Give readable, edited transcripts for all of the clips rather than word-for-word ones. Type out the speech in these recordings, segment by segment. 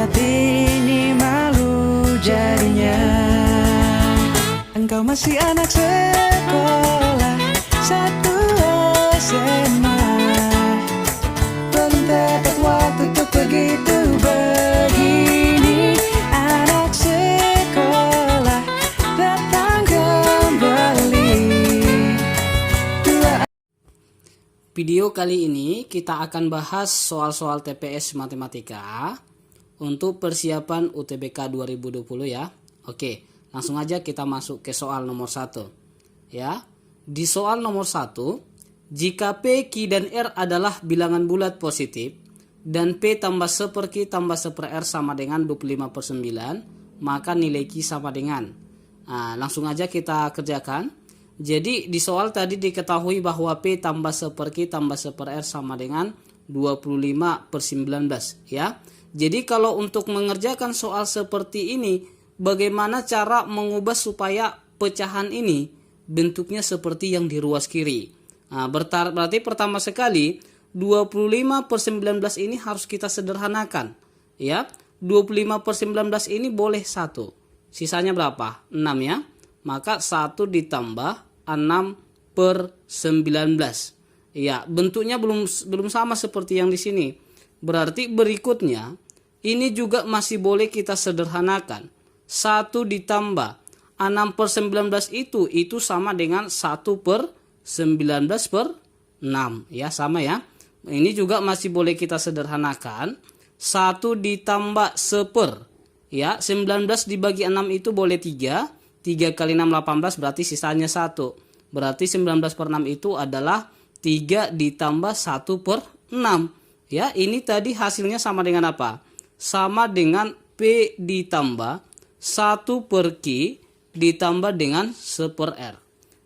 lihat ini malu jadinya. Engkau masih anak sekolah satu SMA, belum tepat waktu untuk begitu begini. Anak sekolah datang kembali. Video kali ini kita akan bahas soal-soal TPS Matematika untuk persiapan UTBK 2020 ya. Oke, langsung aja kita masuk ke soal nomor 1. Ya. Di soal nomor 1, jika P, Q, dan R adalah bilangan bulat positif dan P tambah 1 per Q tambah 1 per R sama dengan 25/9, maka nilai Q sama dengan. Nah, langsung aja kita kerjakan. Jadi di soal tadi diketahui bahwa P tambah 1 per Q tambah 1 per R sama dengan 25/19 ya. Jadi kalau untuk mengerjakan soal seperti ini, bagaimana cara mengubah supaya pecahan ini bentuknya seperti yang di ruas kiri. Nah, berarti pertama sekali 25/19 ini harus kita sederhanakan ya. 25/19 ini boleh 1. Sisanya berapa? 6 ya. Maka 1 ditambah 6/19. Ya, bentuknya belum sama seperti yang di sini. Berarti berikutnya ini juga masih boleh kita sederhanakan. 1 ditambah 6/19 itu sama dengan 1/19/6 ya, sama ya. Ini juga masih boleh kita sederhanakan. 1 ditambah 1/, ya, 19 dibagi 6 itu boleh 3. 3 kali 6 18, berarti sisanya 1. Berarti 19/6 itu adalah 3 ditambah 1/6. Ya, ini tadi hasilnya sama dengan apa? Sama dengan P ditambah 1 per Q ditambah dengan 1 per R.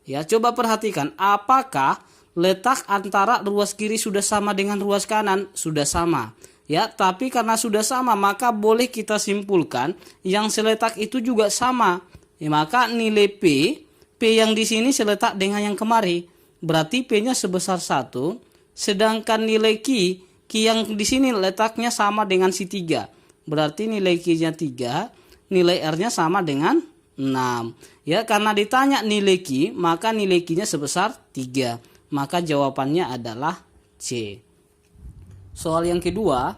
Ya, coba perhatikan apakah letak antara ruas kiri sudah sama dengan ruas kanan? Sudah sama. Ya, tapi karena sudah sama maka boleh kita simpulkan yang seletak itu juga sama. Ya, maka nilai P yang di sini seletak dengan yang kemari. Berarti P-nya sebesar 1, sedangkan nilai Q yang di sini letaknya sama dengan si 3. Berarti nilai Q-nya 3, nilai R-nya sama dengan 6. Ya, karena ditanya nilai Q, maka nilai Q-nya sebesar 3. Maka jawabannya adalah C. Soal yang kedua,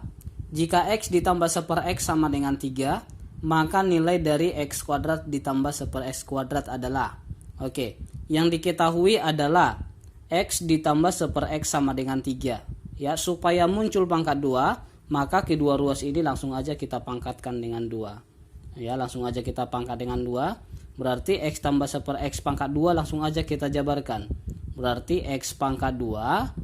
jika X ditambah 1 per X sama dengan 3, maka nilai dari X kuadrat ditambah 1 per X kuadrat adalah, oke, yang diketahui adalah X ditambah 1 per X sama dengan 3. Ya, supaya muncul pangkat 2, maka kedua ruas ini langsung aja kita pangkatkan dengan 2. Ya, langsung aja kita pangkat dengan 2. Berarti X tambah 1 per X pangkat 2 langsung aja kita jabarkan. Berarti X pangkat 2,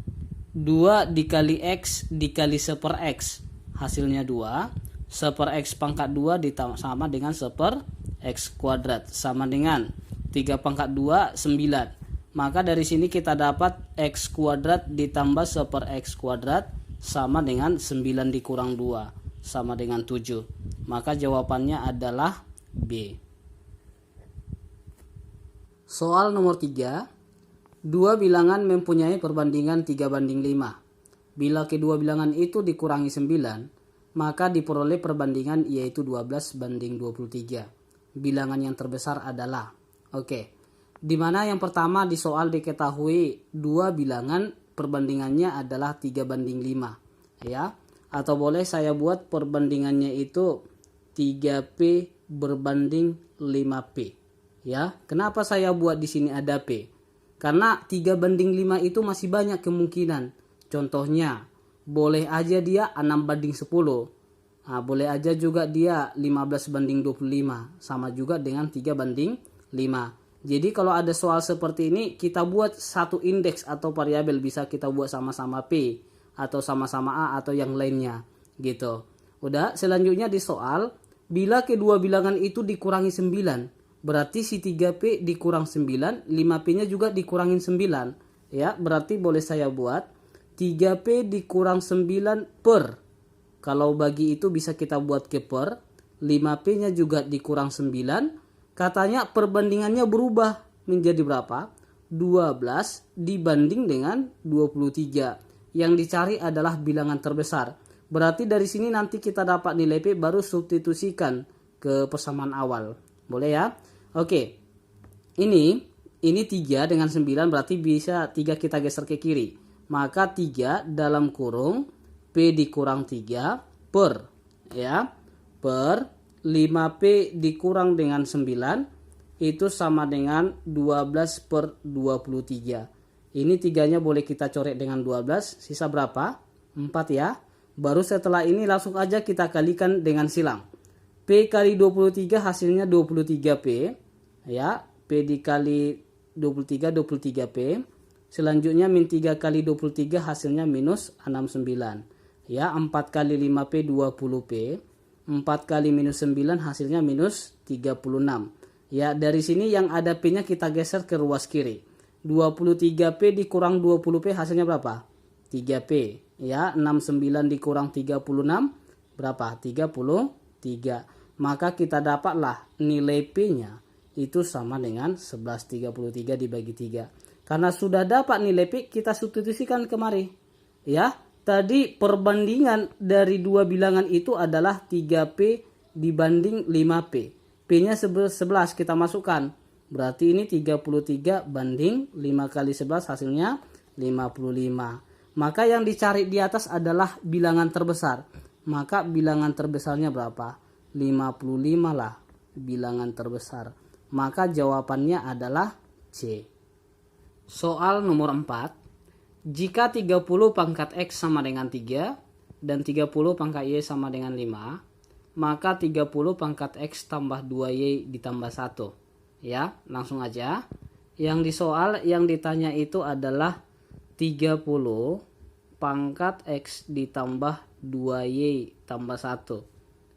2 dikali X dikali 1 per X. Hasilnya 2. 1 per X pangkat 2 sama dengan 1 per X kuadrat. Sama dengan 3 pangkat 2, 9. Maka dari sini kita dapat X kuadrat ditambah 1 per X kuadrat sama dengan 9 dikurang 2. Sama dengan 7. Maka jawabannya adalah B. Soal nomor 3. Dua bilangan mempunyai perbandingan 3/5. Bila kedua bilangan itu dikurangi 9, maka diperoleh perbandingan yaitu 12/23. Bilangan yang terbesar adalah, oke, dimana yang pertama di soal diketahui dua bilangan perbandingannya adalah 3/5 ya, atau boleh saya buat perbandingannya itu 3P berbanding 5P ya. Kenapa saya buat di sini ada P? Karena 3/5 itu masih banyak kemungkinan. Contohnya boleh aja dia 6/10. Nah, boleh aja juga dia 15/25. Sama juga dengan 3/5. Jadi kalau ada soal seperti ini, kita buat satu indeks atau variabel. Bisa kita buat sama-sama P. Atau sama-sama A atau yang lainnya. Gitu. Udah, selanjutnya di soal, bila kedua bilangan itu dikurangi 9. Berarti si 3P dikurang 9. 5P-nya juga dikurangin 9. Ya, berarti boleh saya buat 3P dikurang 9 per. Kalau bagi itu bisa kita buat ke per. 5P-nya juga dikurang 9. Katanya perbandingannya berubah menjadi berapa? 12 dibanding dengan 23. Yang dicari adalah bilangan terbesar. Berarti dari sini nanti kita dapat nilai P baru substitusikan ke persamaan awal. Boleh ya? Oke. Ini 3 dengan 9 berarti bisa 3 kita geser ke kiri. Maka 3 dalam kurung P dikurang 3 per 5P dikurang dengan 9 itu sama dengan 12 per 23. Ini 3-nya boleh kita coret dengan 12. Sisa berapa? 4 ya. Baru setelah ini langsung aja kita kalikan dengan silang. P kali 23 hasilnya 23P. Ya, P dikali 23 23P. Selanjutnya min 3 kali 23 hasilnya minus 69. Ya, 4 kali 5P 20P. 4 kali minus 9 hasilnya minus 36. Ya, dari sini yang ada P-nya kita geser ke ruas kiri. 23P dikurang 20P hasilnya berapa? 3P. Ya, 69 dikurang 36 berapa? 33. Maka kita dapatlah nilai P-nya itu sama dengan 1133 dibagi 3. Karena sudah dapat nilai P, kita substitusikan kemari. Ya, tadi perbandingan dari dua bilangan itu adalah 3P dibanding 5P. P-nya 11 kita masukkan. Berarti ini 33 banding 5 kali 11 hasilnya 55. Maka yang dicari di atas adalah bilangan terbesar. Maka bilangan terbesarnya berapa? 55 lah bilangan terbesar. Maka jawabannya adalah C. Soal nomor 4. Jika 30 pangkat X sama dengan 3 dan 30 pangkat Y sama dengan 5, maka 30 pangkat X tambah 2Y ditambah 1. Ya, langsung aja. Yang di soal yang ditanya itu adalah 30 pangkat X ditambah 2Y tambah 1.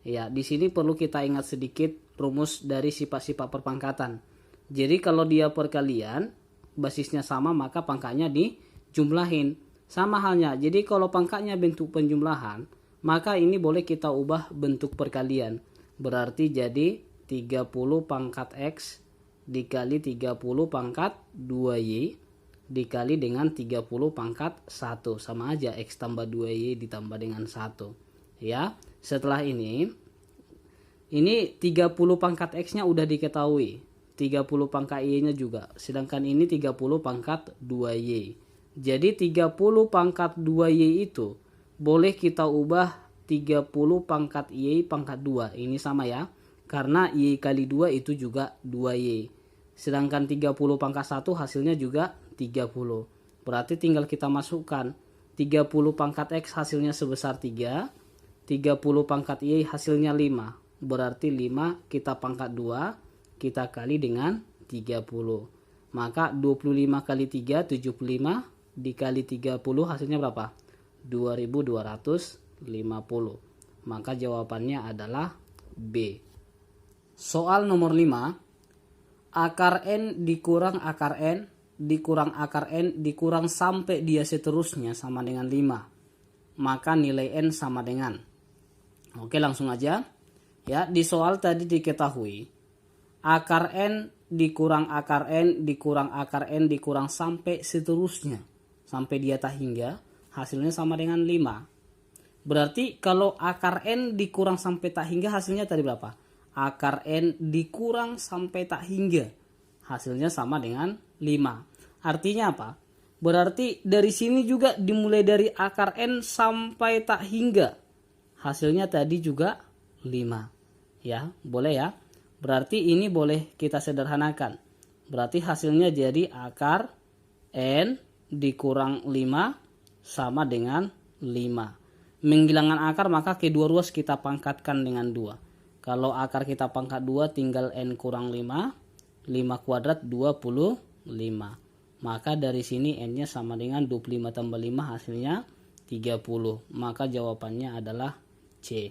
Ya, di sini perlu kita ingat sedikit rumus dari sifat-sifat perpangkatan. Jadi kalau dia perkalian, basisnya sama maka pangkatnya dijumlahin. Sama halnya, jadi kalau pangkatnya bentuk penjumlahan, maka ini boleh kita ubah bentuk perkalian. Berarti jadi 30 pangkat X dikali 30 pangkat 2Y dikali dengan 30 pangkat 1. Sama aja X tambah 2Y ditambah dengan 1. Ya, setelah ini 30 pangkat X-nya udah diketahui. 30 pangkat Y-nya juga. Sedangkan ini 30 pangkat 2Y. Jadi 30 pangkat 2Y itu boleh kita ubah 30 pangkat Y pangkat 2. Ini sama ya. Karena Y kali 2 itu juga 2Y. Sedangkan 30 pangkat 1 hasilnya juga 30. Berarti tinggal kita masukkan 30 pangkat X hasilnya sebesar 3. 30 pangkat Y hasilnya 5. Berarti 5 kita pangkat 2. Kita kali dengan 30. Maka 25 kali 3 75 dikali 30 hasilnya berapa? 2250. Maka jawabannya adalah B. Soal nomor 5. Akar N dikurang akar N dikurang akar N dikurang sampai dia seterusnya sama dengan 5. Maka nilai N sama dengan. Oke, langsung aja. Ya, di soal tadi diketahui akar N dikurang akar N dikurang akar N dikurang sampai seterusnya. Sampai dia tak hingga, hasilnya sama dengan 5. Berarti kalau akar N dikurang sampai tak hingga hasilnya tadi berapa? Akar N dikurang sampai tak hingga, hasilnya sama dengan 5. Artinya apa? Berarti dari sini juga dimulai dari akar N sampai tak hingga, hasilnya tadi juga 5. Ya, boleh ya. Berarti ini boleh kita sederhanakan. Berarti hasilnya jadi akar N dikurang 5 sama dengan 5. Menghilangkan akar maka kedua ruas kita pangkatkan dengan 2. Kalau akar kita pangkat 2 tinggal N kurang 5. 5 kuadrat 25. Maka dari sini N-nya sama dengan 25 tambah 5 hasilnya 30. Maka jawabannya adalah C.